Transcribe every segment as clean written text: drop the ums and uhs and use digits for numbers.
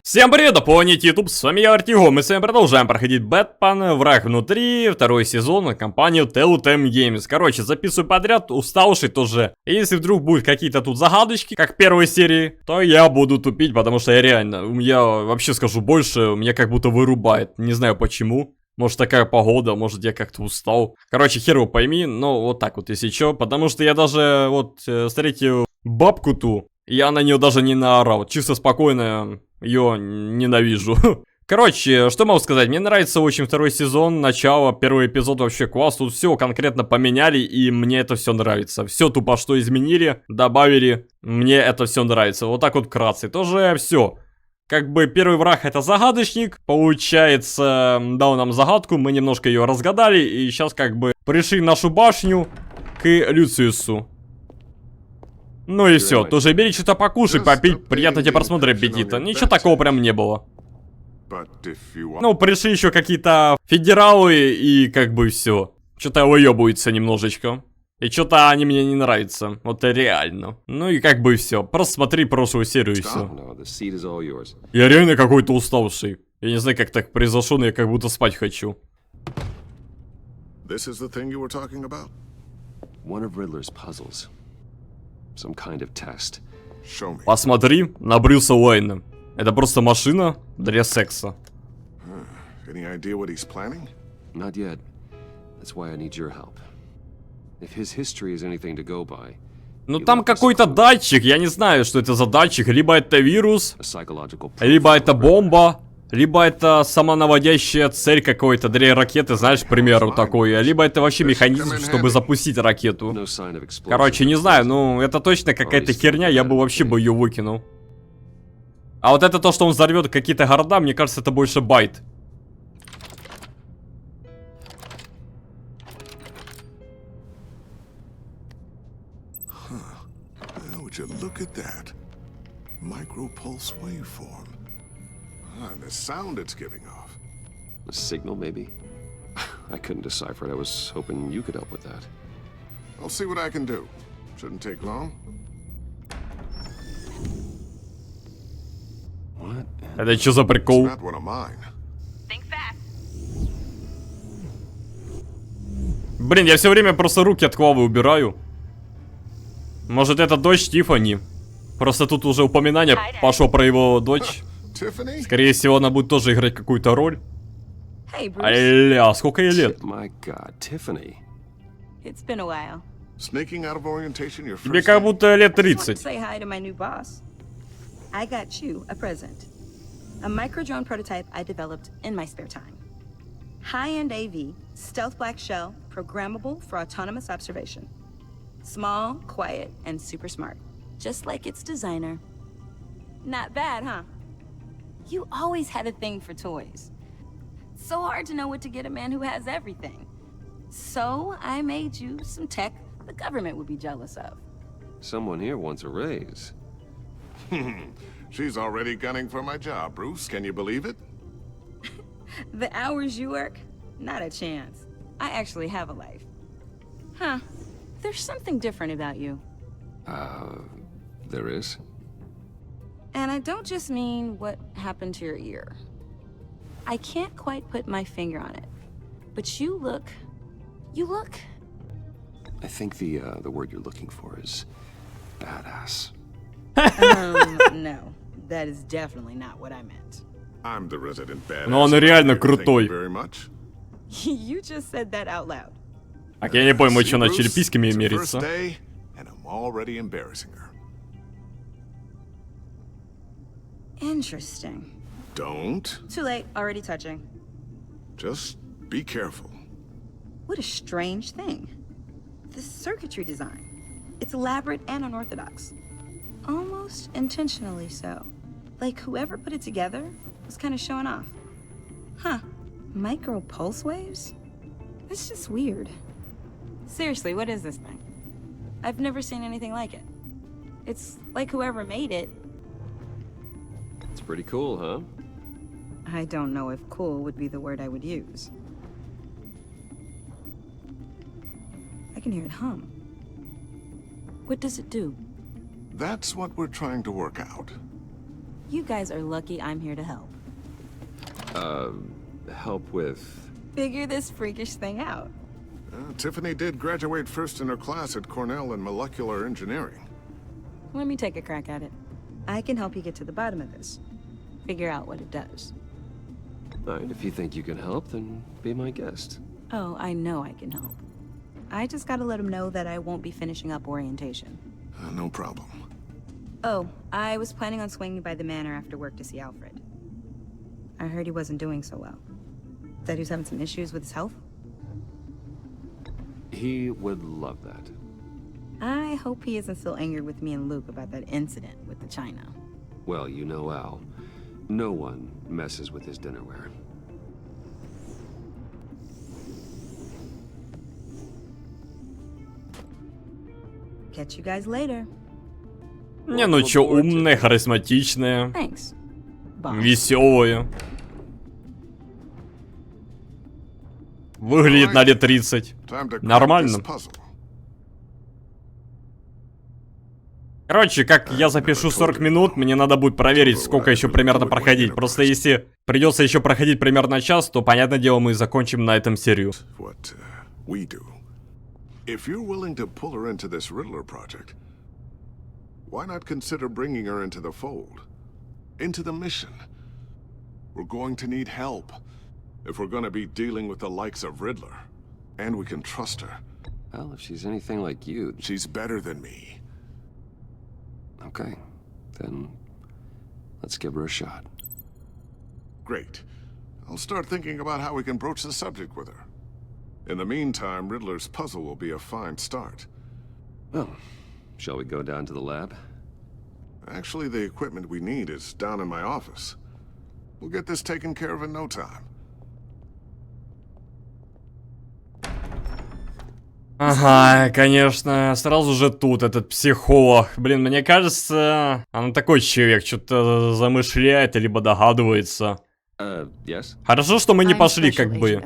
Всем привет, дополните YouTube, с вами я, VERTIGOSHOW, мы с вами продолжаем проходить Бэтмен, Враг внутри, второй сезон, компанию Telltale. Короче, записываю подряд, уставший тоже. И если вдруг будут какие-то тут загадочки, как в первой серии, то я буду тупить, потому что я реально, я вообще скажу больше, меня как будто вырубает, не знаю почему. Может такая погода, может я как-то устал. Короче, хер его пойми, но вот так вот, если чё. Потому что я даже вот встретил бабку ту, я на нее даже не наорал, чисто спокойно ее ненавижу. Короче, что могу сказать, мне нравится очень второй сезон, начало, первый эпизод вообще класс, тут все конкретно поменяли, и мне это все нравится. Все тупо что изменили, добавили, мне это все нравится. Вот так вот вкратце, тоже все. Как бы первый враг это загадочник, получается, дал нам загадку, мы немножко ее разгадали, и сейчас как бы пришли в нашу башню к Люциусу. Ну и все, тоже бери что-то покушать, попить, приятно тебе просмотра аппетита, ничего такого прям не было. Ну, пришли еще какие-то федералы и как бы все. Что-то выебывается немножечко. И что-то они мне не нравятся. Вот реально. Ну и как бы все. Просто смотри прошлую серию и все. Я реально какой-то уставший. Я не знаю, как так произошло, но я как будто спать хочу. Посмотри на Брюса Уэйна. Это просто машина для секса. Ну там какой-то датчик, я не знаю, что это за датчик. Либо это вирус, либо это бомба, либо это самонаводящая цель какой-то для ракеты, знаешь, к примеру, такой. Либо это вообще механизм, чтобы запустить ракету. Короче, не знаю, ну это точно какая-то херня, я бы вообще бы ее выкинул. А вот это то, что он взорвет какие-то города, мне кажется, это больше байт. Look at that. Micro-pulse waveform. And the sound it's giving off. A signal, maybe? I couldn't decipher it. I was hoping you could help with that. I'll see what I can do. Shouldn't take long. What? Это что за прикол? Not one of mine. Блин, я все время просто руки от клавы убираю. Может, это дочь Тиффани? Просто тут уже упоминание пошло про его дочь. Скорее всего, она будет тоже играть какую-то роль. Аля, сколько ей лет? Тебе как будто лет 30. High-end AV, stealth black shell, programmable for autonomous observation. Small, quiet, and super smart. Just like its designer. Not bad, huh? You always had a thing for toys. So hard to know what to get a man who has everything. So I made you some tech the government would be jealous of. Someone here wants a raise. She's already gunning for my job, Bruce. Can you believe it? The hours you work? Not a chance. I actually have a life. Huh. There's something different about you. There is? And I don't just mean what happened to your ear. I can't quite put my finger on it. But you look... I think the word you're looking for is badass. No. That is definitely not what I meant. I'm the resident badass. Но он реально крутой. You just said that out loud. Так, я не пойму, что начали письками мериться. Interesting. Don't. Too late, already touching. Just be careful. What a strange thing. The circuitry design. It's elaborate and unorthodox. Almost intentionally so. Like whoever put it together was kind of showing off. Huh. Micro pulse waves? That's just weird. Seriously, what is this thing? I've never seen anything like it. It's like whoever made it. It's pretty cool, huh? I don't know if cool would be the word I would use. I can hear it hum. What does it do? That's what we're trying to work out. You guys are lucky I'm here to help. Help with... Figure this freakish thing out. Tiffany did graduate first in her class at Cornell in molecular engineering. Let me take a crack at it. I can help you get to the bottom of this. Figure out what it does. Alright, if you think you can help, then be my guest. Oh, I know I can help. I just gotta let him know that I won't be finishing up orientation. No problem. Oh, I was planning on swinging by the manor after work to see Alfred. I heard he wasn't doing so well. That he was having some issues with his health? He would love that. I hope he isn't still angered with me and Luke about that incident with the china. Well, you know Al. No one messes with his dinnerware. Catch you guys later. Не, ну чё, умные, харизматичные, Thanks. Bye. веселые. Выглядит на лет 30. Time to crack Нормально. this puzzle. Короче, как я запишу 40 минут, мне надо будет проверить, сколько еще примерно проходить. Просто если придется еще проходить примерно час, то, понятное дело, мы закончим на этом серию. What we do. If you're willing to pull her into this Riddler project, why not consider bringing her into the fold? Into the mission? We're going to need help if we're going to be dealing with the likes of Riddler. And we can trust her. Well, if she's anything like you... She's better than me. Okay, then let's give her a shot. Great. I'll start thinking about how we can broach the subject with her. In the meantime, Riddler's puzzle will be a fine start. Well, shall we go down to the lab? Actually, the equipment we need is down in my office. We'll get this taken care of in no time. Ага, конечно, сразу же тут этот психолог. Блин, мне кажется, он такой человек, что-то замышляет, либо догадывается. Yes? Хорошо, что мы не пошли, как бы,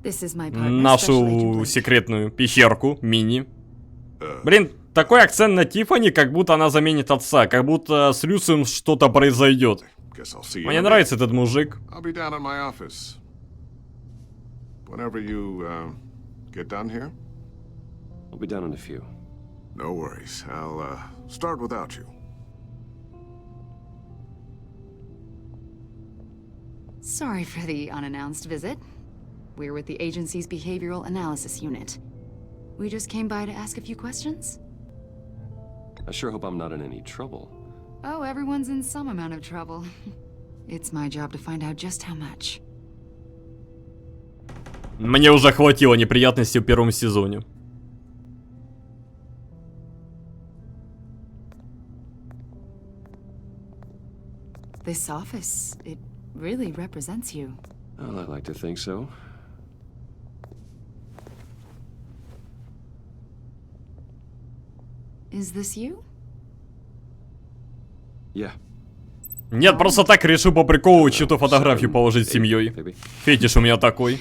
нашу секретную пещерку, мини. Блин, такой акцент на Тиффани, как будто она заменит отца, как будто с Люцием что-то произойдет. Guess I'll see you Мне in a нравится этот мужик. I'll be down in my office. Whenever you, get done here? I'll be down in a few. No worries. I'll, start without you. Sorry for the unannounced visit. We're with the agency's behavioral analysis unit. We just came by to ask a few questions. I sure hope I'm not in any trouble. Oh, everyone's in some amount of trouble. It's my job to find out just how much. Мне уже хватило неприятностей в первом сезоне. This office, it really represents you. Well, I'd like to think so. Is this you? Yeah. Нет, просто так решил по приколу чью-то фотографию положить с семьей. Maybe. Фетиш у меня такой.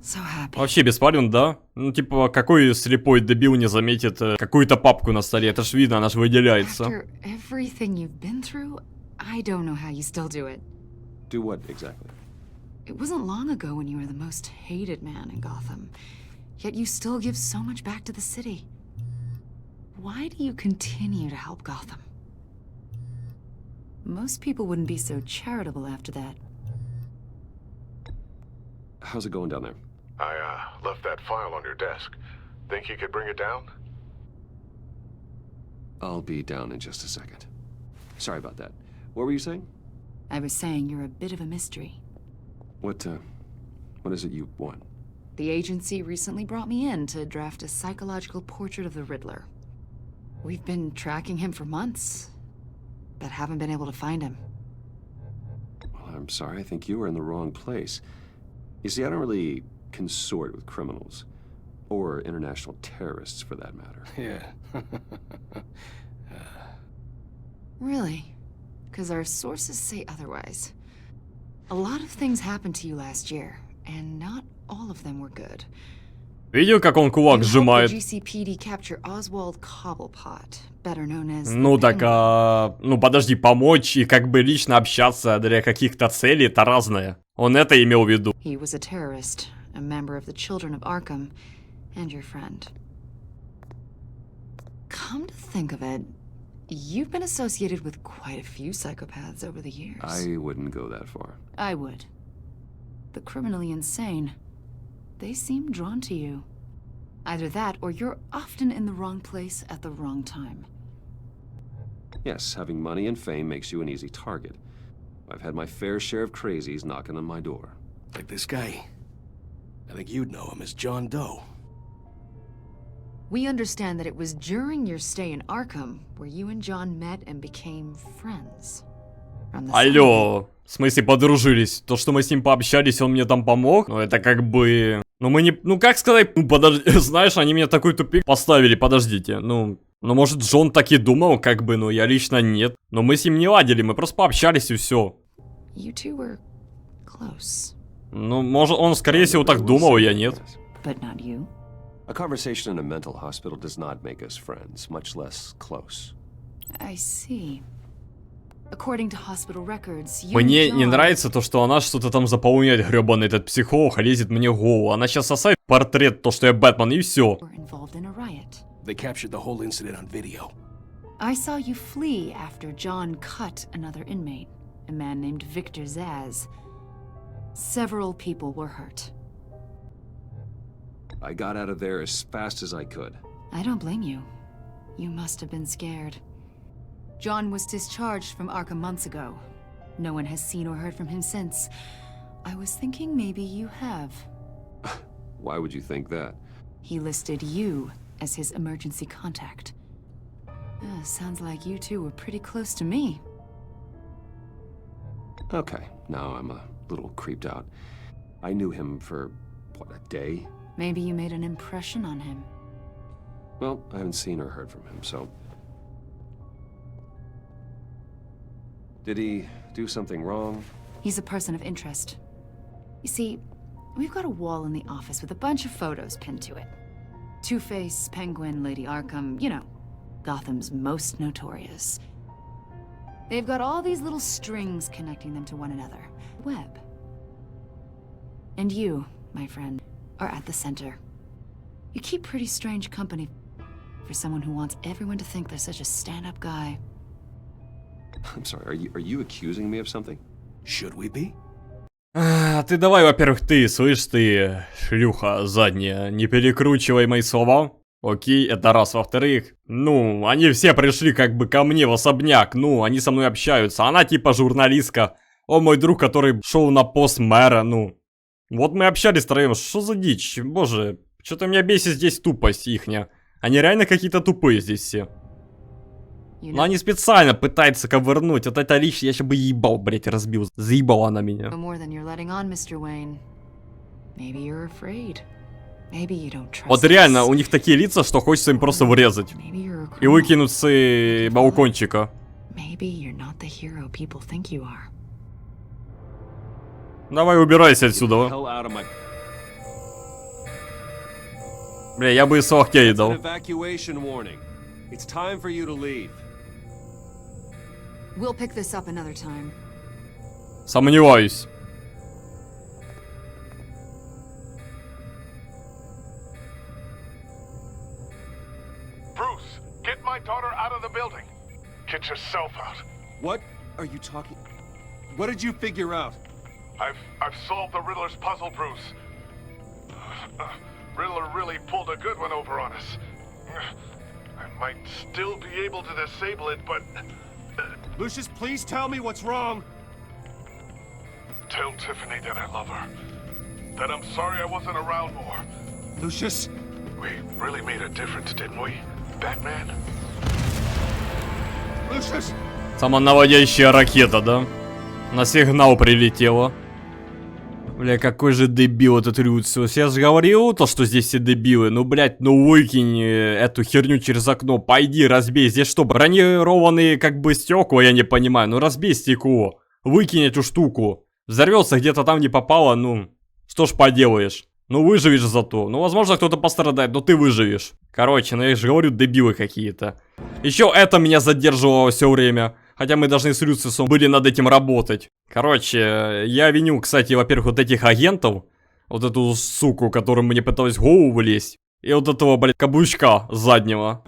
So happy. Вообще беспален, да? Ну, типа, какой слепой дебил не заметит какую-то папку на столе? Это ж видно, она ж выделяется. After everything you've been through, I don't know how you still do it. Do what exactly? It wasn't long ago when you were the most hated man in Gotham, yet you still give so much back to the city. Why do you continue to help Gotham? Most people wouldn't be so charitable after that. How's it going down there? I, left that file on your desk. Think you could bring it down? I'll be down in just a second. Sorry about that. What were you saying? I was saying you're a bit of a mystery. What is it you want? The agency recently brought me in to draft a psychological portrait of the Riddler. We've been tracking him for months, but haven't been able to find him. Well, I'm sorry, I think you were in the wrong place. You see, I don't really consort with criminals. Or international terrorists, for that matter. Yeah. Really? Because our sources say otherwise. A lot of things happened to you last year, and not all of them were good. Видел, как он кулак сжимает? Ну так, ну подожди, помочь и как бы лично общаться для каких-то целей, это разное. Он это имел в виду. Come to think of it, you've been associated with quite a few psychopaths over the years. I wouldn't go that far. I would. The criminally insane. They seem drawn to you. Either that, or you're often in the wrong place at the wrong time. Yes, having money and fame makes you an easy target. I've had my fair share of crazies knocking on my door. Like this guy. I think you'd know him as John Doe. We understand that it was during your stay in Arkham where you and John met and became friends. Алло, в смысле подружились? То, что мы с ним пообщались, он мне там помог? Ну это как бы... Ну мы не... Ну как сказать? Ну подожди, знаешь, они меня такой тупик поставили, подождите. Ну может Джон так и думал, как бы, но я лично нет. Но мы с ним не ладили, мы просто пообщались и все. You two were close. Ну может он скорее всего так думал, а я нет. But not you. A conversation in a mental hospital does not make us friends, much less close. I see. According to hospital records, you Мне не нравится то, что она что-то там заполняет, гребаный этот психолог, лезет мне в голову. Она сейчас сосает портрет, то, что я Бэтмен, и все. They captured the whole incident on video. I saw you flee after John cut another inmate, a man named Victor Zaz. Several people were hurt. I got out of there as fast as I could. I don't blame you. You must have been scared. John was discharged from Arkham months ago. No one has seen or heard from him since. I was thinking maybe you have. Why would you think that? He listed you as his emergency contact. Sounds like you two were pretty close to me. Okay, now I'm a little creeped out. I knew him for, what, a day? Maybe you made an impression on him. Well, I haven't seen or heard from him, so... Did he do something wrong? He's a person of interest. You see, we've got a wall in the office with a bunch of photos pinned to it. Two-Face, Penguin, Lady Arkham, you know, Gotham's most notorious. They've got all these little strings connecting them to one another. Web. And you, my friend, are at the center. You keep pretty strange company for someone who wants everyone to think they're such a stand-up guy. I'm sorry, are you accusing me of something? Should we be? Ты давай, во-первых, ты, слышь ты, шлюха задняя, не перекручивай мои слова. Окей, это раз. Во-вторых, ну, они все пришли как бы ко мне в особняк, ну, они со мной общаются. Она типа журналистка, он мой друг, который шел на пост мэра, ну. Вот мы общались втроем, что за дичь, боже, что-то меня бесит здесь тупость ихня. Они реально какие-то тупые здесь все. Но они специально пытаются ковырнуть. Вот это лично, я сейчас бы ебал, блять, разбил. Заебала она меня. Вот реально, у них такие лица, что хочется им просто врезать. И выкинуть с балкончика. Давай убирайся отсюда. Бля, я бы и с локтей дал. Сомневаюсь. Bruce, get my daughter out of the building. Get yourself out. What are you talking? What did you figure out? I've solved the Riddler's puzzle, Bruce. Riddler really pulled a good one over on us. I might still be able to disable it, but... Lucius, please tell me what's wrong. Tell Tiffany that I love her. That I'm sorry I wasn't around more. Lucius? We really made a difference, didn't we, Batman? Lucius! Самонаводящая ракета, да? На сигнал прилетела. Бля, какой же дебил этот Люциус. Я же говорил то, что здесь все дебилы. Ну, блядь, ну выкинь эту херню через окно. Пойди, разбей. Здесь что, бронированные как бы стекла, я не понимаю. Ну, разбей стекло. Выкинь эту штуку. Взорвется где-то там, не попало, ну... Что ж поделаешь. Ну выживешь зато. Ну возможно кто-то пострадает, но ты выживешь. Короче, ну я же говорю, дебилы какие-то. Еще это меня задерживало все время. Хотя мы должны с Люциусом были над этим работать. Короче, я виню, кстати, во-первых, вот этих агентов. Вот эту суку, которую мне пыталась в голову влезть. И вот этого, блядь, каблучка заднего.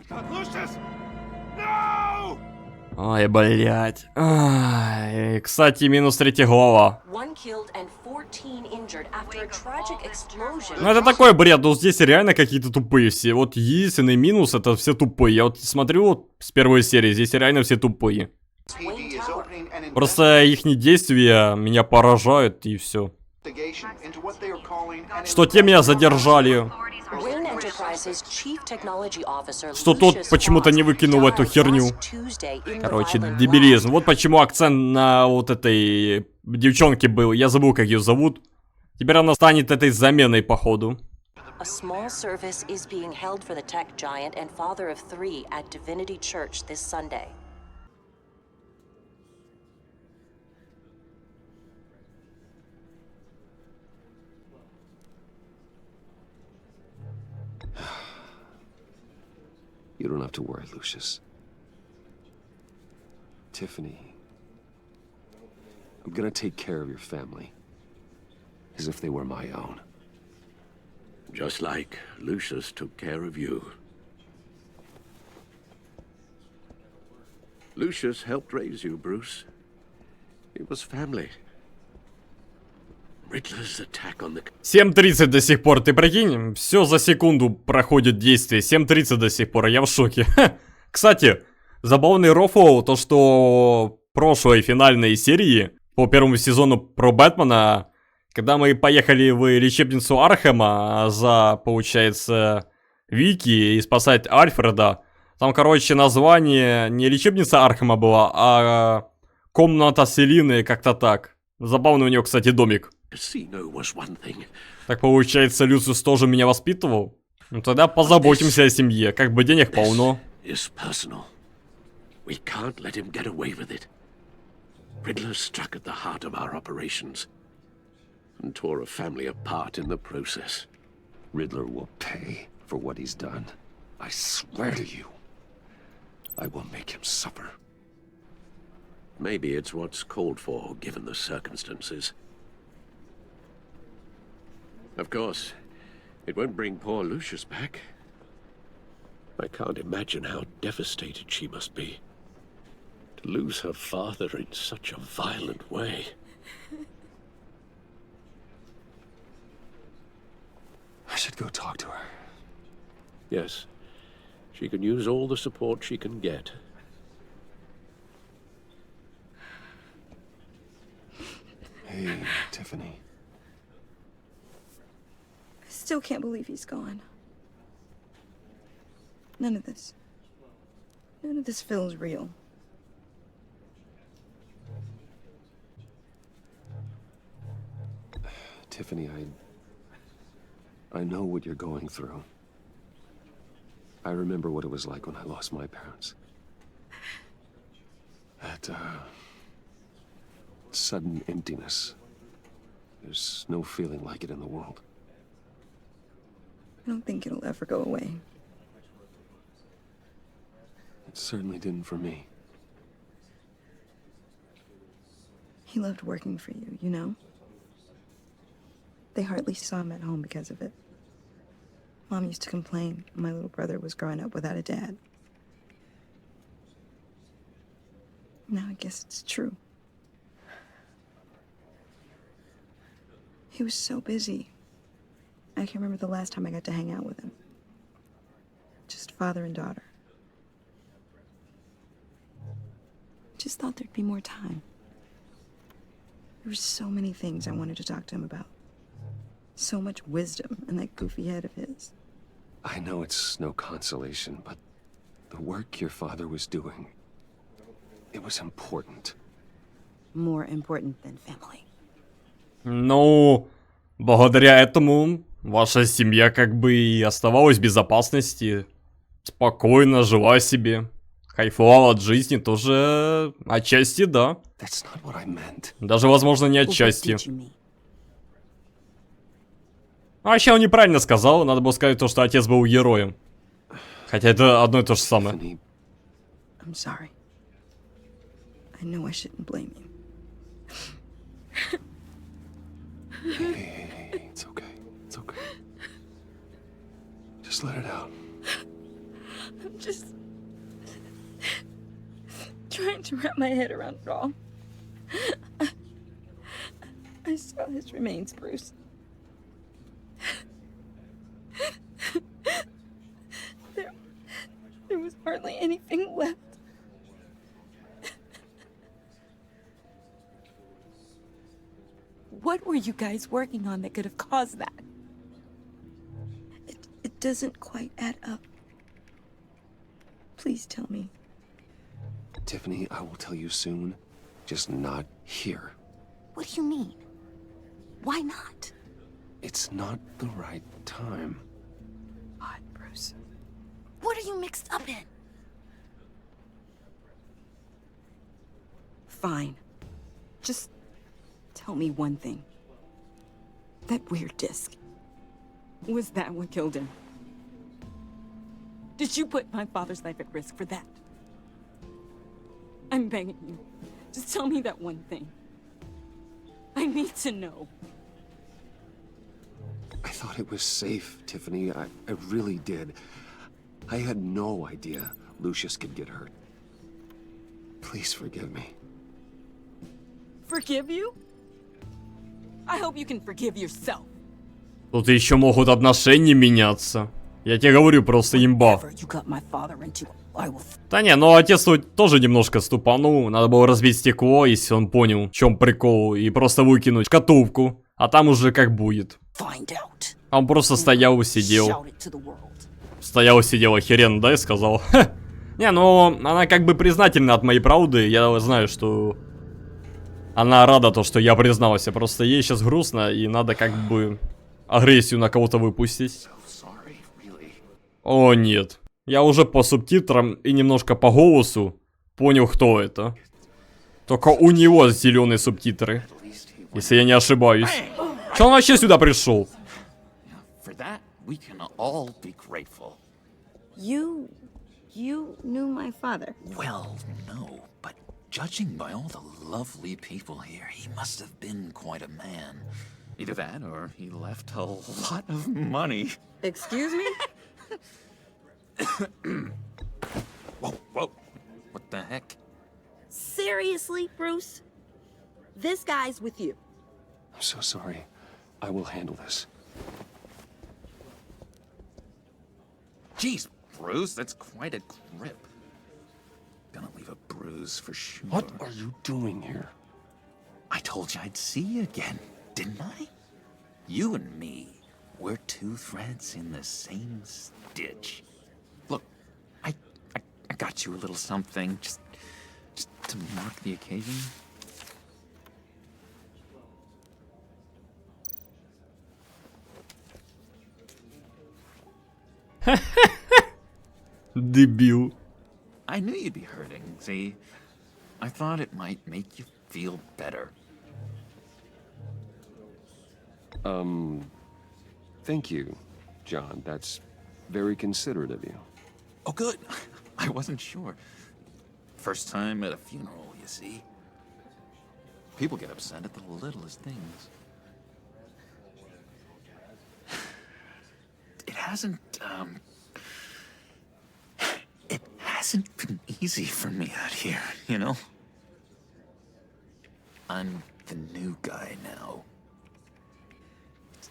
Ай, блядь. Ай, кстати, минус 3 глава. Ну это такой бред, ну здесь реально какие-то тупые все. Вот единственный минус, это все тупые. Я вот смотрю вот с первой серии, здесь реально все тупые. Просто их действия меня поражают и все. Что те меня задержали. Что тот почему-то не выкинул эту херню. Короче, дебилизм. Вот почему акцент на вот этой девчонке был. Я забыл, как ее зовут. Теперь она станет этой заменой, походу. You don't have to worry, Lucius. Tiffany, I'm gonna take care of your family. As if they were my own. Just like Lucius took care of you. Lucius helped raise you, Bruce. It was family. Riddler's attack on the... 7:30 до сих пор, ты прикинь? Все за секунду проходит действие. 7:30 до сих пор, я в шоке. Кстати, забавный рофл, то что в прошлой финальной серии по первому сезону про Бэтмена, когда мы поехали в лечебницу Архема за, получается, Вики и спасать Альфреда, там, короче, название не лечебница Архема была, а комната Селины, как-то так. Забавный у него, кстати, домик. Так получается, Люциус тоже меня воспитывал? Ну тогда позаботимся о семье, как бы денег полно. Riddler struck at the heart of our operations and tore a family apart in the process. Riddler will pay for what he's done. I swear to you, I will make him suffer. Maybe it's what's called for, given the circumstances. Of course, it won't bring poor Lucius back. I can't imagine how devastated she must be. To lose her father in such a violent way. I should go talk to her. Yes, she can use all the support she can get. Hey, Tiffany. I still can't believe he's gone. None of this feels real. Tiffany, I know what you're going through. I remember what it was like when I lost my parents. That, sudden emptiness. There's no feeling like it in the world. I don't think it'll ever go away. It certainly didn't for me. He loved working for you, you know? They hardly saw him at home because of it. Mom used to complain my little brother was growing up without a dad. Now I guess it's true. He was so busy. I can't remember the last time I got to hang out with him. Just father and daughter. Just thought there'd be more time. There were so many things I wanted to talk to him about. So much wisdom in that goofy head of his. I know it's no consolation, but the work your father was doing, it was important. More important than family. Ну, благодаря этому ваша семья как бы и оставалась в безопасности. Спокойно жила себе. Кайфовала от жизни тоже отчасти, да. That's not what I meant. Даже, возможно, не отчасти. А вообще он неправильно сказал, надо было сказать то, что отец был героем. Хотя это одно и то же самое. Tiffany, I'm sorry. I know I shouldn't blame you. hey, it's okay. It's okay. Just let it out. I'm just trying to wrap my head around it all. I saw his remains, Bruce. There was hardly anything left. What were you guys working on that could have caused that? It doesn't quite add up. Please tell me. Tiffany, I will tell you soon. Just not here. What do you mean? Why not? It's not the right time. God, Bruce. What are you mixed up in? Fine. Just tell me one thing. That weird disc. Was that what killed him? Did you put my father's life at risk for that? I'm begging you. Just tell me that one thing. I need to know. I thought it was safe, Tiffany. I really did. I had no idea Lucius could get hurt. Please forgive me. Forgive you? I hope you can forgive yourself. Тут еще могут отношения меняться. Я тебе говорю, просто имба. Whatever you got my father into, I will Да не, но отец тут тоже немножко ступанул. Надо было разбить стекло, если он понял, в чем прикол, и просто выкинуть шкатулку. А там уже как будет. find out. А он просто стоял и сидел. Shout it to the world. Стоял и сидел, охеренно, да, и сказал. Ха. Не, ну, она как бы признательна от моей правды. Я знаю, что она рада то, что я признался. Просто ей сейчас грустно, и надо как бы агрессию на кого-то выпустить. О, нет. Я уже по субтитрам и немножко по голосу понял, кто это. Только у него зеленые субтитры. Если я не ошибаюсь. Че он вообще сюда пришел? You knew my father. Well, no, but judging by all the lovely people here, he must have been quite a man. Either that or he left a lot of money. Excuse me? Whoa, whoa, what the heck? Seriously, Bruce? This guy's with you. I'm so sorry. I will handle this. Jeez, Bruce, that's quite a grip. Gonna leave a bruise for sure. What are you doing here? I told you I'd see you again, didn't I? You and me, we're two threads in the same stitch. Look, I got you a little something, just to mark the occasion. Дебил. I knew you'd be hurting, see? I thought it might make you feel better. Thank you, John. That's very considerate of you. Oh, good. I wasn't sure. First time at a funeral, you see? People get upset at the littlest things. It hasn't been easy for me out here, you know? I'm the new guy now.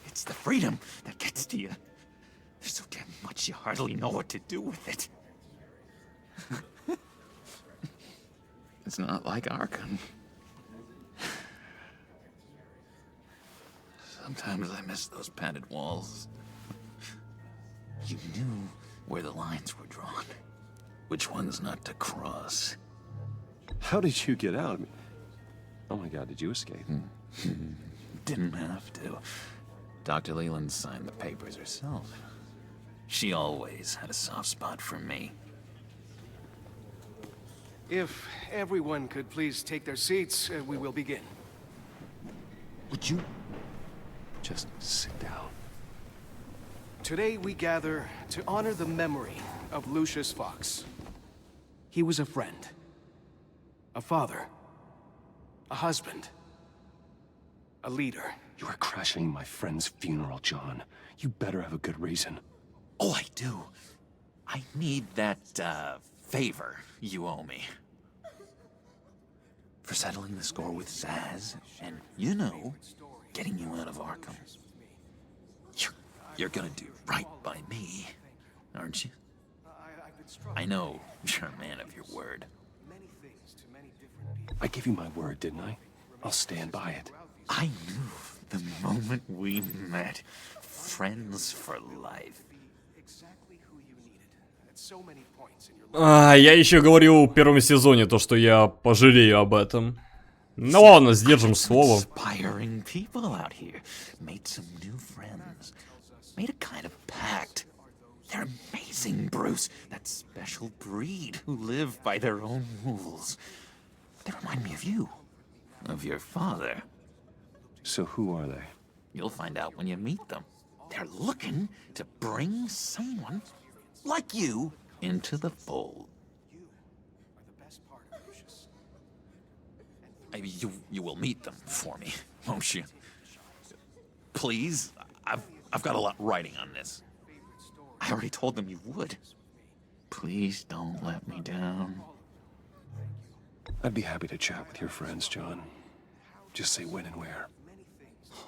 It's the freedom that gets to you. There's so damn much you hardly know what to do with it. It's not like Arkham. Sometimes I miss those padded walls. You knew where the lines were drawn. Which ones not to cross. How did you get out? Oh my God, did you escape? Didn't have to. Dr. Leland signed the papers herself. She always had a soft spot for me. If everyone could please take their seats, we will begin. Would you just sit down? Today we gather to honor the memory of Lucius Fox. He was a friend, a father, a husband, a leader. You are crashing my friend's funeral, John. You better have a good reason. Oh, I do. I need that, favor you owe me. For settling the score with Zaz, and, you know, getting you out of Arkham. You're gonna do right by me, aren't you? I know you're a man of your word. I gave you my word, didn't I? I'll stand by it. I knew the moment we met. Friends for life. Я еще говорил в первом сезоне то, что я пожалею об этом. Ну ладно, сдержим слово. Inspiring people out here. Made some new friends. Made a kind of pact. They're amazing, Bruce. That special breed who live by their own rules. They remind me of you. Of your father. So who are they? You'll find out when you meet them. They're looking to bring someone like you into the fold. Maybe you will meet them for me, won't you? Please, I've got a lot writing on this. I already told them you would. Please don't let me down. I'd be happy to chat with your friends, John. Just say when and where.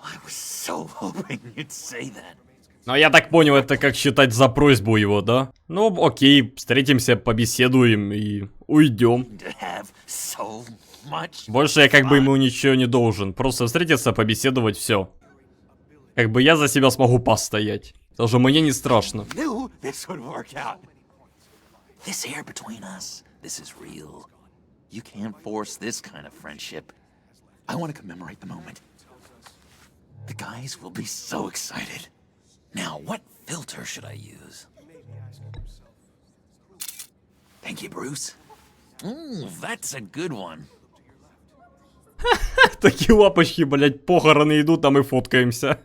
I was so hoping you'd say that. Ну, я так понял, это как считать за просьбу его, да? Ну, окей, встретимся, побеседуем и уйдем. Больше я как бы ему ничего не должен. Просто встретиться, побеседовать, все. Как бы я за себя смогу постоять. Даже мне не страшно. This here between us, this is real. You can't force this kind of friendship. I want to commemorate the moment. The guys will be so excited. Now, what filter should I use? Thank you, Bruce. Ooh, that's a good one. Такие лапочки, блять, похороны идут, там и фоткаемся.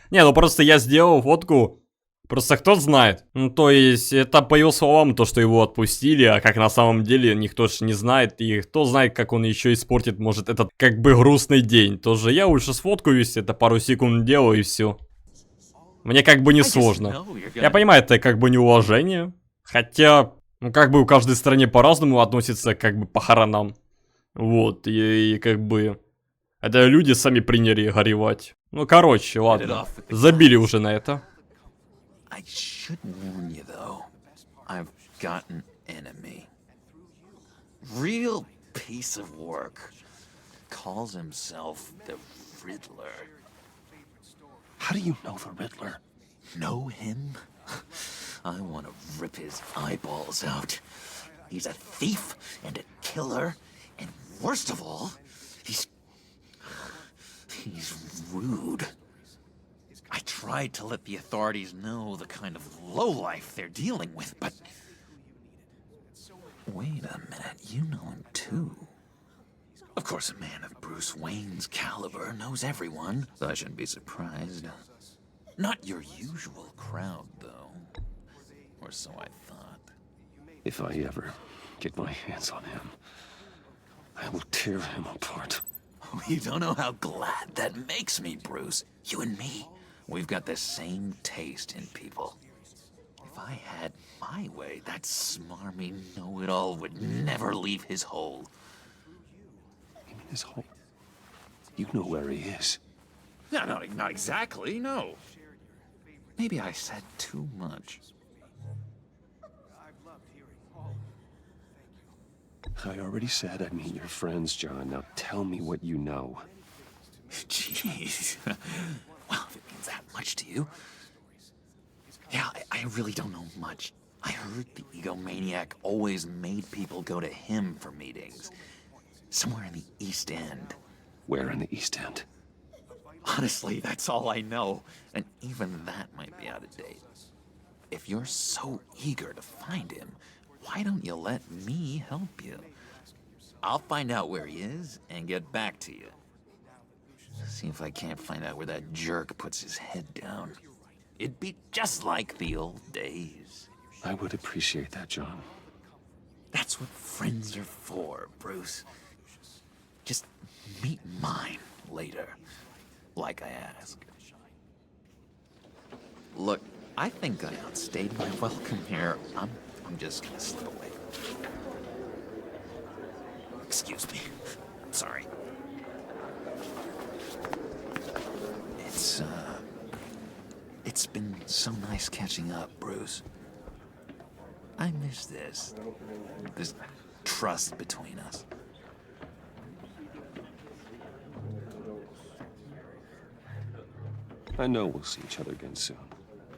Не, ну просто я сделал фотку. Просто кто знает. Ну, то есть, это по его словам, то, что его отпустили, а как на самом деле никто ж не знает. И кто знает, как он еще испортит, может, этот как бы грустный день. Тоже я лучше сфоткаюсь, это пару секунд делаю и все. Мне как бы не сложно. Я понимаю, это как бы неуважение. Хотя, ну как бы у каждой стране по-разному относится как бы похоронам. Вот, и как бы... Это люди сами приняли горевать. Ну короче, ладно. Забили уже на это. I should warn you though. I've got an enemy. Real piece of work. Calls himself the Riddler. How do you know the Riddler? Know him? I want to rip his eyeballs out. He's a thief and a killer, and worst of all, he's rude. I tried to let the authorities know the kind of lowlife they're dealing with, but... Wait a minute, you know him too. Of course, a man of Bruce Wayne's caliber knows everyone, so I shouldn't be surprised. Not your usual crowd, though. Or so I thought. If I ever get my hands on him, I will tear him apart. You don't know how glad that makes me, Bruce. You and me, we've got the same taste in people. If I had my way, that smarmy know-it-all would never leave his hole. You mean his hole? You know where he is. No, not exactly, no. Maybe I said too much. I already said I'd meet your friends, John. Now tell me what you know. Jeez. Well, if it means that much to you. Yeah, I really don't know much. I heard the egomaniac always made people go to him for meetings. Somewhere in the East End. Where in the East End? Honestly, that's all I know. And even that might be out of date. If you're so eager to find him, why don't you let me help you? I'll find out where he is and get back to you. See if I can't find out where that jerk puts his head down. It'd be just like the old days. I would appreciate that, John. That's what friends are for, Bruce. Just meet mine later, like I asked. Look, I think I outstayed my welcome here. I'm just gonna slip away. Excuse me. I'm sorry. It's been so nice catching up, Bruce. I miss this trust between us. I know we'll see each other again soon.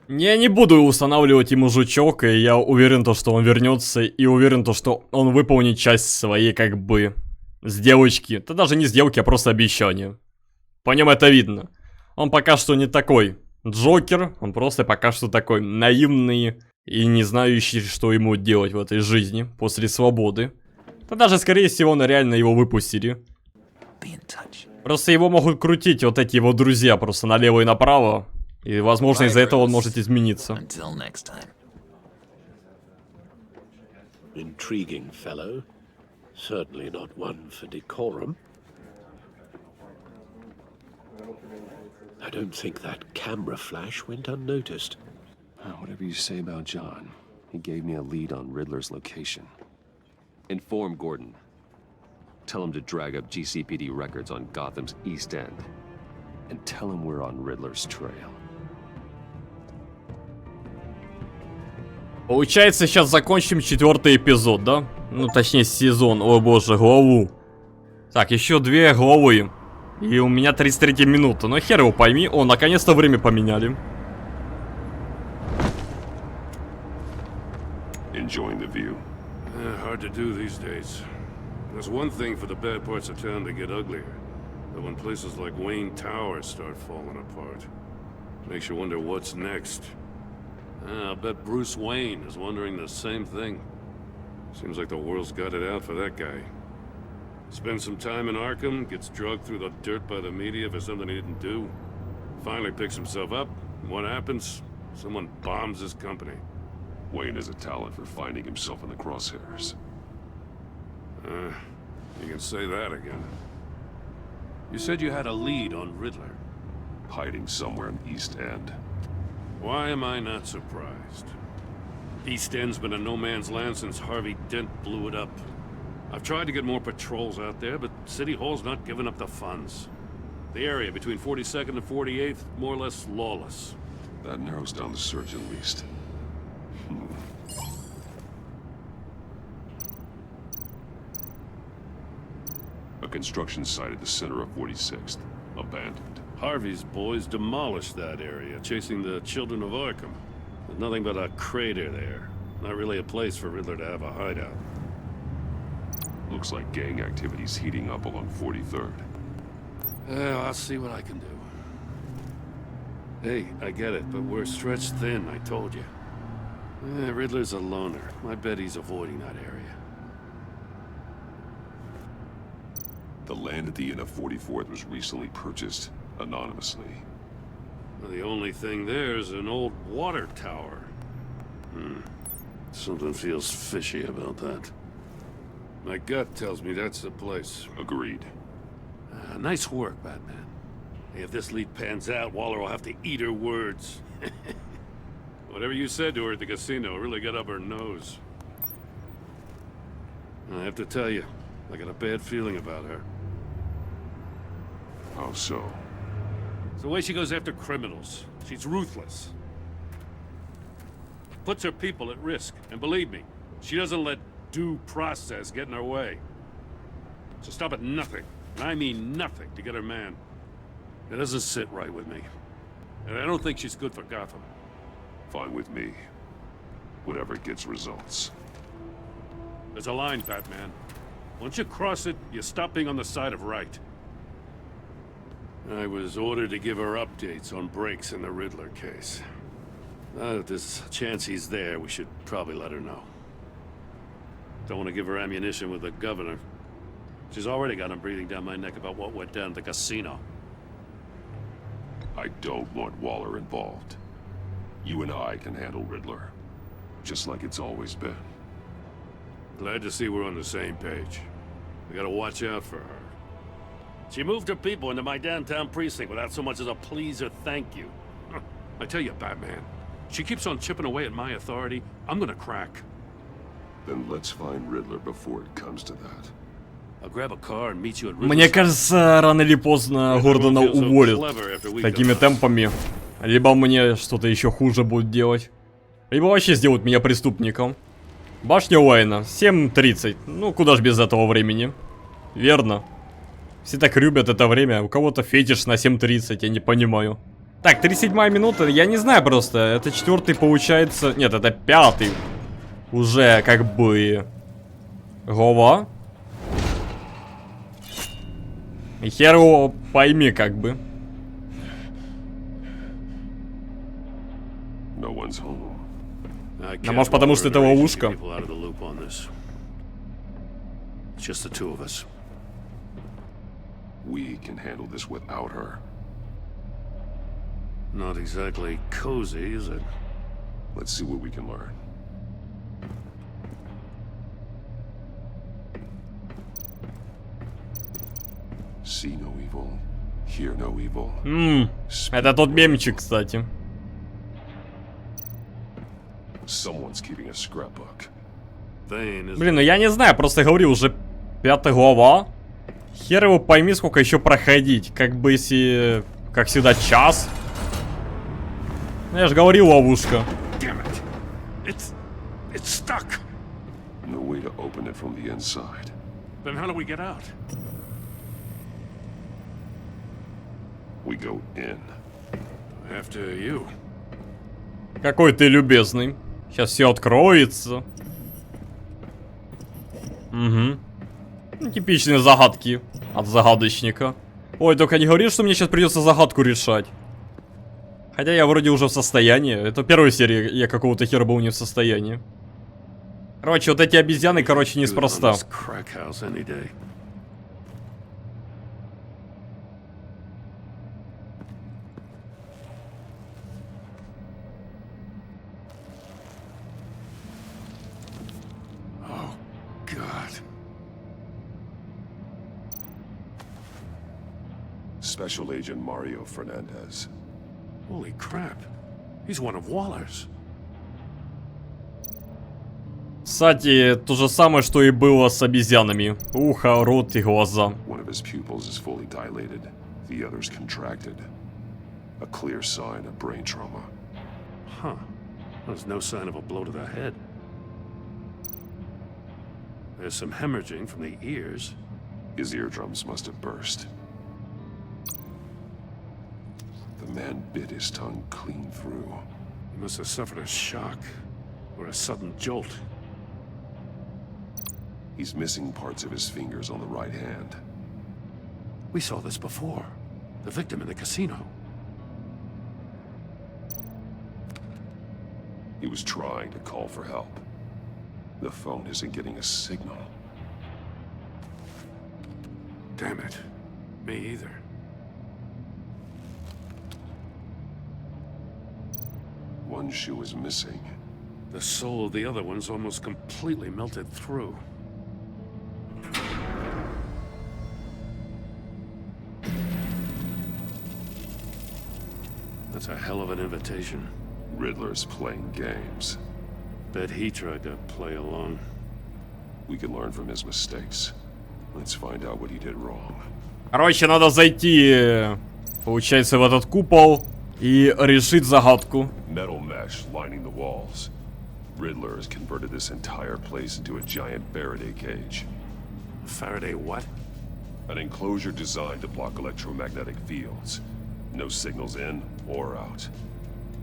Я не буду устанавливать ему жучок, и я уверен, что он вернется, и уверен, что он выполнит часть своей, как бы, сделочки. Да даже не сделки, а просто обещания. По нем это видно. Он пока что не такой Джокер, он просто пока что такой наивный и не знающий, что ему делать в этой жизни после свободы. Да даже, скорее всего, реально его выпустили. Просто его могут крутить вот эти его друзья просто налево и направо. И, возможно, из-за этого он может измениться. Intriguing fellow. Certainly not one for decorum. I don't think that camera flash went unnoticed. Whatever you say about John, he gave me a lead on Riddler's location. Inform Gordon. Tell him to drag up GCPD records on Gotham's East End. And tell him we're on Riddler's trail. Получается, сейчас закончим 4-й эпизод, да? Ну, точнее, сезон. О боже, главу. Так, еще 2 главы. И у меня 33 минута. Но хер его пойми. О, наконец-то время поменяли. Enjoying the view. Hard to do these days. There's one thing for the bad parts of town to get uglier. But when places like Wayne Tower start falling apart, makes you wonder what's next. I'll bet Bruce Wayne is wondering the same thing. Seems like the world's got it out for that guy. Spends some time in Arkham, gets drugged through the dirt by the media for something he didn't do. Finally picks himself up, and what happens? Someone bombs his company. Wayne has a talent for finding himself in the crosshairs. You can say that again. You said you had a lead on Riddler. Hiding somewhere in the East End. Why am I not surprised? East End's been a no man's land since Harvey Dent blew it up. I've tried to get more patrols out there, but City Hall's not giving up the funds. The area between 42nd and 48th, more or less lawless. That narrows down the search at least. A construction site at the center of 46th. Abandoned. Harvey's boys demolished that area, chasing the children of Arkham. There's nothing but a crater there. Not really a place for Riddler to have a hideout. Looks like gang activity's heating up along 43rd. I'll see what I can do. Hey, I get it, but we're stretched thin, I told you. Riddler's a loner. I bet he's avoiding that area. The land at the end of 44th was recently purchased anonymously. Well, the only thing there is an old water tower. Something feels fishy about that. My gut tells me that's the place. Agreed. Nice work, Batman. Hey, if this lead pans out, Waller will have to eat her words. Whatever you said to her at the casino really got up her nose. I have to tell you, I got a bad feeling about her. How so? It's the way she goes after criminals. She's ruthless. Puts her people at risk. And believe me, she doesn't let due process get in her way. So stop at nothing, and I mean nothing, to get her man. It doesn't sit right with me. And I don't think she's good for Gotham. Fine with me. Whatever gets results. There's a line, Batman. Once you cross it, you stop being on the side of right. I was ordered to give her updates on breaks in the Riddler case. If there's a chance he's there, we should probably let her know. Don't want to give her ammunition with the governor. She's already got him breathing down my neck about what went down at the casino. I don't want Waller involved. You and I can handle Riddler. Just like it's always been. Glad to see we're on the same page. We gotta watch out for her. She moved her people into my downtown precinct without so much as a please or thank you. I tell you, Batman, she keeps on chipping away at my authority, I'm gonna crack. Then let's find Riddler before it comes to that. I'll grab a car and meet you at Мне кажется, рано или поздно Гордона уволят такими темпами. Либо мне что-то еще хуже будут делать. Либо вообще сделают меня преступником. Башня Уэйна, 7:30. Ну, куда ж без этого времени. Верно. Все так любят это время. У кого-то фетиш на 7:30, я не понимаю. Так, 37-я минута, я не знаю просто. Это 4-й получается... Нет, это 5-й. Уже как бы... Гова. И хер его пойми как бы. No one's home. А может потому что это ловушка? Just the two of us. We can handle this without her. Not exactly cozy, is it? Let's see what we can learn. See no evil, hear no evil. Это тот мемчик, кстати. Someone's keeping a scrapbook. Блин, ну я не знаю, просто говорю, уже 5-я глава. Хер его пойми, сколько еще проходить. Как бы если, как всегда, час. Ну, я же говорил, ловушка. It's stuck. No way to open it from the inside. Then how do we get out? We go in. After you. Какой ты любезный. Сейчас все откроется. Угу. Ну, типичные загадки от загадочника. Ой, только не говори, что мне сейчас придется загадку решать. Хотя я вроде уже в состоянии. Это первая серия, я какого-то хера был не в состоянии. Короче, вот эти обезьяны, короче, неспроста. Special Agent Mario Fernandez. Holy crap. He's one of Waller's. Кстати, то же самое, что и было с обезьянами. Ухо, рот и глаза. One of his pupils is fully dilated. The other's contracted. A clear sign of brain trauma. Huh. There's no sign of a blow to the head. There's some hemorrhaging from the ears. His eardrums must have burst. The man bit his tongue clean through. He must have suffered a shock or a sudden jolt. He's missing parts of his fingers on the right hand. We saw this before. The victim in the casino. He was trying to call for help. The phone isn't getting a signal. Damn it. Me either. One shoe is missing. The soul of the other one's almost completely melted through. That's a hell of an invitation. Riddler's playing games. Bet he tried to play along. We can learn from his mistakes. Let's find out what he did wrong. Короче, надо зайти, получается, в этот купол и решить загадку. Metal mesh lining the walls. Riddler has converted this entire place into a giant Faraday cage. Faraday what? An enclosure designed to block electromagnetic fields. No signals in or out.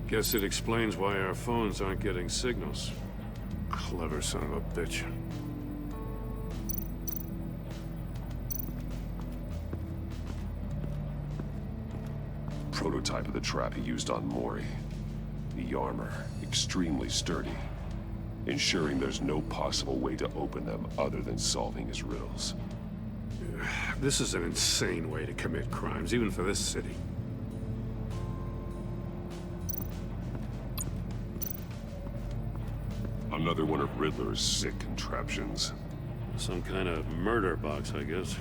Guess it explains why our phones aren't getting signals. Clever son of a bitch. Prototype of the trap he used on Mori. The armor, extremely sturdy, ensuring there's no possible way to open them other than solving his riddles. This is an insane way to commit crimes, even for this city. Another one of Riddler's sick contraptions. Some kind of murder box, I guess.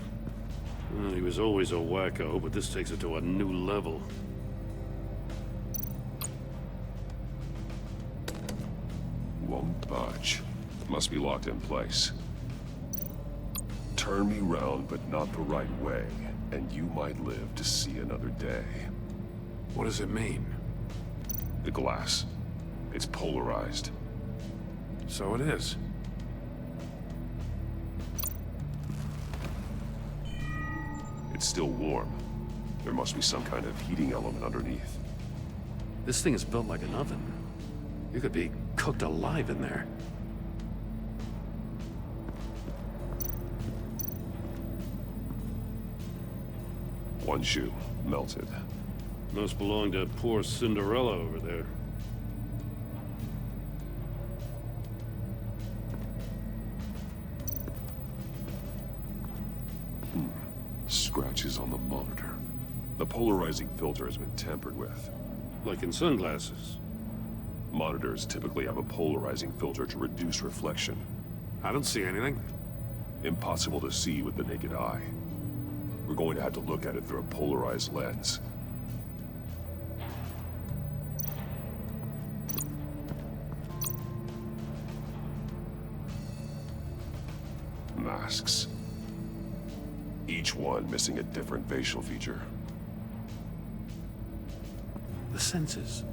Well, he was always a wacko, but this takes it to a new level. Won't budge. Must be locked in place. Turn me round, but not the right way, and you might live to see another day. What does it mean? The glass. It's polarized. So it is. It's still warm. There must be some kind of heating element underneath. This thing is built like an oven. You could be cooked alive in there. One shoe, melted. Must belong to poor Cinderella over there. Scratches on the monitor. The polarizing filter has been tampered with. Like in sunglasses. Monitors typically have a polarizing filter to reduce reflection. I don't see anything. Impossible to see with the naked eye. We're going to have to look at it through a polarized lens. Masks. Each one missing a different facial feature. The senses.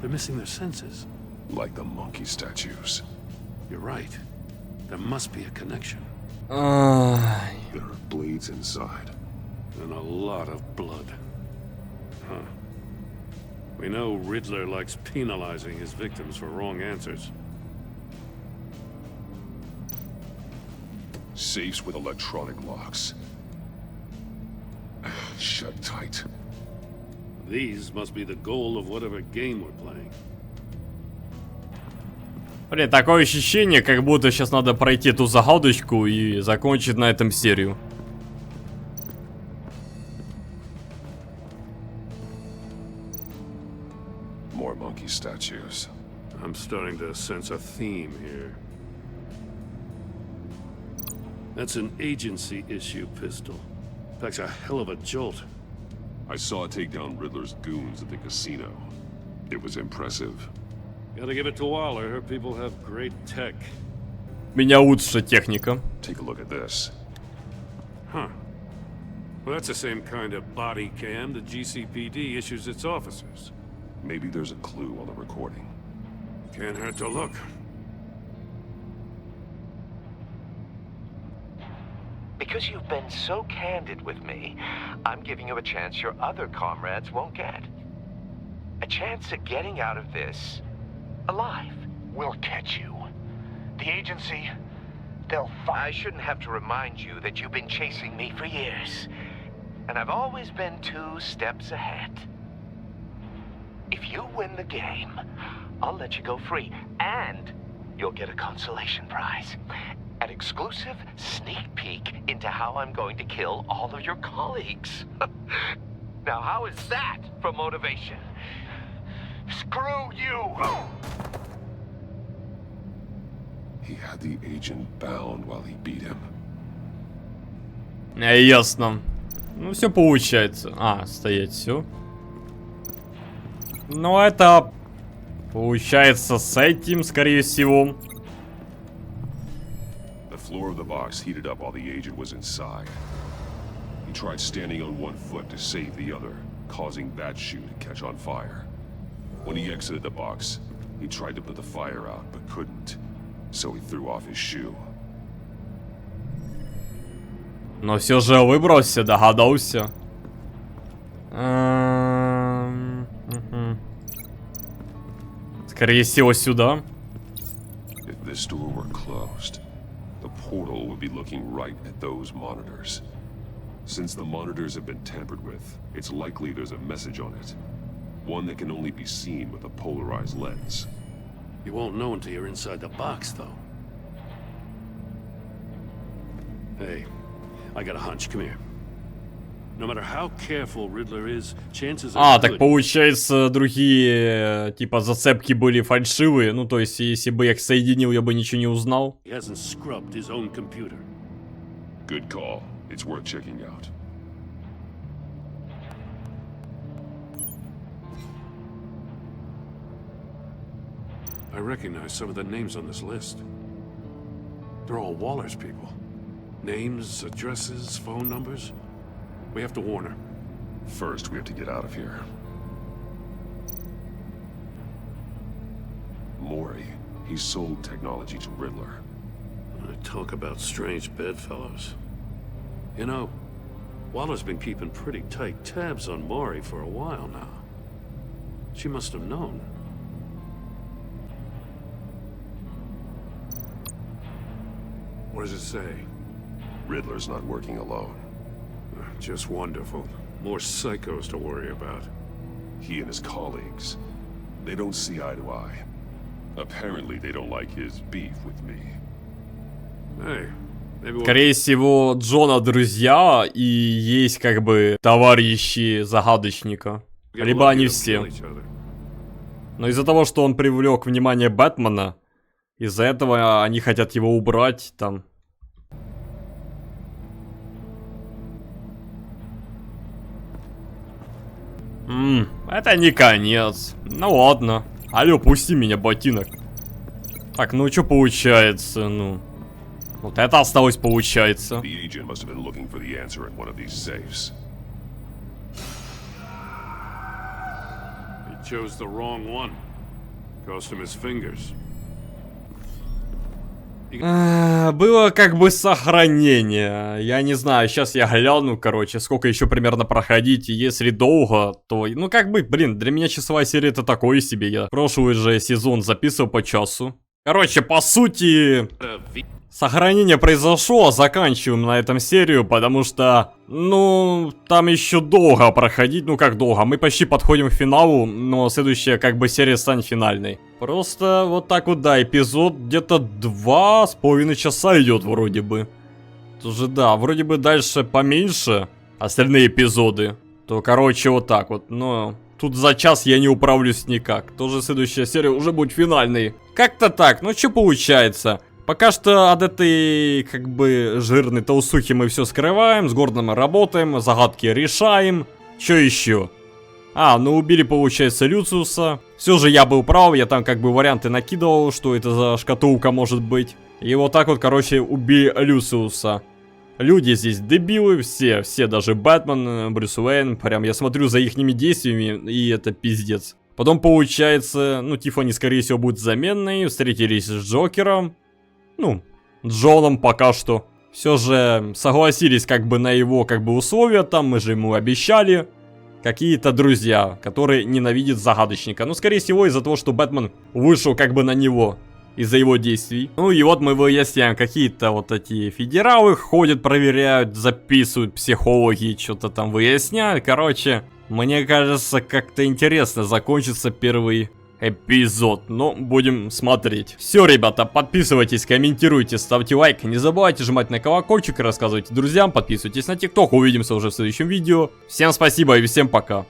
They're missing their senses. Like the monkey statues. You're right. There must be a connection. There are blades inside. And a lot of blood. Huh. We know Riddler likes penalizing his victims for wrong answers. Safes with electronic locks. Shut tight. These must be the goal of whatever game we're playing. Блин, такое ощущение, как будто сейчас надо пройти эту загадочку и закончить на этом серию. More monkey statues. I'm starting to sense a theme here. That's an agency issue pistol. Packs a hell of a jolt. I saw it take down Riddler's goons at the casino. It was impressive. Gotta give it to Waller. Her people have great tech. Меня лучше техника. Take a look at this. Huh. Well, that's the same kind of body cam the GCPD issues its officers. Maybe there's a clue on the recording. Can't hurt to look. Because you've been so candid with me, I'm giving you a chance your other comrades won't get. A chance at getting out of this alive. We'll catch you. The agency, they'll find... I shouldn't have to remind you that you've been chasing me for years. And I've always been 2 steps ahead. If you win the game, I'll let you go free. And you'll get a consolation prize. An exclusive sneak peek into how I'm going to kill all of your colleagues. Now, how is that for motivation? Screw you! He had the agent bound while he beat him. Ясно. Ну, все получается. Стоять, все. Ну, это получается с этим, скорее всего. The floor of the box heated up while the agent was inside. He tried standing on one foot to save the other, causing that shoe to catch on fire. When he exited the box, he tried to put the fire out, but couldn't. So he threw off his shoe. Но все же выбрался, догадался. Скорее всего, сюда. If this door were closed, the portal would be looking right at those monitors. Since the monitors have been tampered with, it's likely there's a message on it. One that can only be seen with a polarized lens. You won't know until you're inside the box, though. Hey, I got a hunch. Come here. No matter how careful Riddler is, chances А, are так good. получается, другие, типа, зацепки были фальшивые. Ну, то есть, если бы я их соединил, я бы ничего не узнал. He hasn't scrubbed his own computer. Good call. It's worth checking out. I recognize some of the names on this list. They're all Waller's people. Names, addresses, phone numbers. We have to warn her. First, we have to get out of here. Maury, he sold technology to Riddler. Talk about strange bedfellows. You know, Waller's been keeping pretty tight tabs on Maury for a while now. She must have known. What does it say? Riddler's not working alone. Just wonderful. More psychos to worry about. He and his colleagues, they don't see eye to eye. Apparently, they don't like his beef with me. Hey, maybe we'll... Скорее всего, Джона друзья и есть, как бы, товарищи загадочника. get Либо lucky они to все. kill each other. Но из-за того, что он привлек внимание Бэтмена, из-за этого они хотят его убрать там. Это не конец. Ну ладно. Алло, пусти меня, ботинок. Так, ну что получается, ну... Вот это осталось получается. The agent must have been looking for the answer in one of these safes. He chose the wrong one. Cost him his fingers. Было как бы сохранение. Я не знаю, сейчас я гляну, короче, сколько еще примерно проходить. И если долго, то... Ну как бы, блин, для меня часовая серия это такое себе. Я прошлый же сезон записывал по часу. Короче, по сути... Сохранение произошло, заканчиваем на этом серию, потому что, ну, там еще долго проходить, ну как долго, мы почти подходим к финалу, но следующая как бы серия станет финальной. Просто вот так вот, да, эпизод где-то 2,5 часа идет вроде бы. Тоже да, вроде бы дальше поменьше остальные эпизоды, то короче вот так вот, но... Тут за час я не управлюсь никак, тоже следующая серия уже будет финальной. Как-то так, ну что получается? Пока что от этой, как бы, жирной толстухи мы все скрываем, с Гордоном работаем, загадки решаем. Что еще? А, ну убили, получается, Люциуса. Все же я был прав, я там как бы варианты накидывал, что это за шкатулка может быть. И вот так вот, короче, убили Люциуса. Люди здесь дебилы, все, даже Бэтмен, Брюс Уэйн, прям я смотрю за ихними действиями, и это пиздец. Потом получается, ну Тиффани, скорее всего, будет заменной, встретились с Джокером. Ну, Джоном пока что. Все же согласились как бы на его как бы условия там, мы же ему обещали. Какие-то друзья, которые ненавидят загадочника. Ну, скорее всего, из-за того, что Бэтмен вышел как бы на него. Из-за его действий. Ну и вот мы выясняем, какие-то вот эти федералы ходят, проверяют, записывают, психологи что-то там выясняют. Короче, мне кажется, как-то интересно закончится первый эпизод, но будем смотреть. Все, ребята, подписывайтесь, комментируйте, ставьте лайк, не забывайте жать на колокольчик, рассказывайте друзьям, подписывайтесь на ТикТок, увидимся уже в следующем видео. Всем спасибо и всем пока.